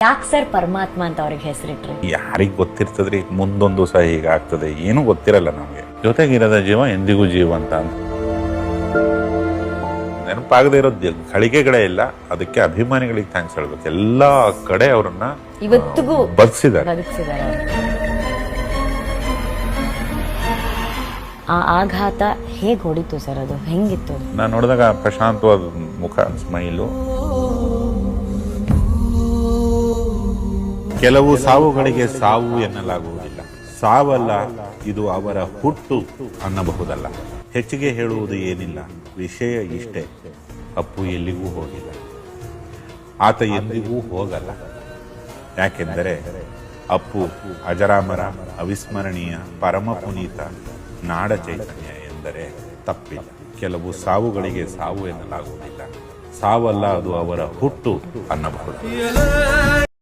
ಯಾಕೆ ಸರ್ ಪರಮಾತ್ಮ ಅಂತ ಅವ್ರಿಗೆ ಹೆಸರಿಟ್ರಿ? ಯಾರಿಗೆ ಗೊತ್ತಿರ್ತದ್ರಿ ಮುಂದೊಂದು ದಿವಸ ಹೀಗಾಗ್ತದೆ, ಏನೂ ಗೊತ್ತಿರಲ್ಲ ನಮಗೆ. ಜೊತೆಗಿರದ ಜೀವ ಎಂದಿಗೂ ಜೀವಂತ ಅಂತ ನೆನಪಾಗದೇ ಇರೋ ಗಳಿಗೆಗಳೇ ಇಲ್ಲ. ಅದಕ್ಕೆ ಅಭಿಮಾನಿಗಳಿಗೆ ಥ್ಯಾಂಕ್ಸ್ ಹೇಳ್ಬೇಕು. ಎಲ್ಲಾ ಕಡೆ ಅವರನ್ನ ಇವತ್ತಿಗೂ ಬದುಕಿಸಿದ್ದಾರೆ. ಆ ಆಘಾತ ಹೇಗೆ ಹೊಡಿತು ಸರ್? ಅದು ಹೆಂಗಿತ್ತು? ನಾನು ನೋಡಿದಾಗ ಪ್ರಶಾಂತವಾದ ಮುಖ, ಸ್ಮೈಲು. ಕೆಲವು ಸಾವುಗಳಿಗೆ ಸಾವು ಎನ್ನಲಾಗುವುದಿಲ್ಲ. ಸಾವಲ್ಲ, ಇದು ಅವರ ಹುಟ್ಟು ಅನ್ನಬಹುದಲ್ಲ. ಹೆಚ್ಚಿಗೆ ಹೇಳುವುದು ಏನಿಲ್ಲ, ವಿಷಯ ಇಷ್ಟೇ. ಅಪ್ಪು ಎಲ್ಲಿಗೂ ಹೋಗಿಲ್ಲ, ಆತ ಎಂದಿಗೂ ಹೋಗಲ್ಲ. ಯಾಕೆಂದರೆ ಅಪ್ಪು ಅಜರಾಮರ, ಅವಿಸ್ಮರಣೀಯ, ಪರಮ ಪುನೀತ, ನಾಡ ಚೈತನ್ಯ ಎಂದರೆ ತಪ್ಪಿಲ್ಲ. ಕೆಲವು ಸಾವುಗಳಿಗೆ ಸಾವು ಎನ್ನಲಾಗುವುದಿಲ್ಲ. ಸಾವಲ್ಲ, ಅದು ಅವರ ಹುಟ್ಟು ಅನ್ನಬಹುದು.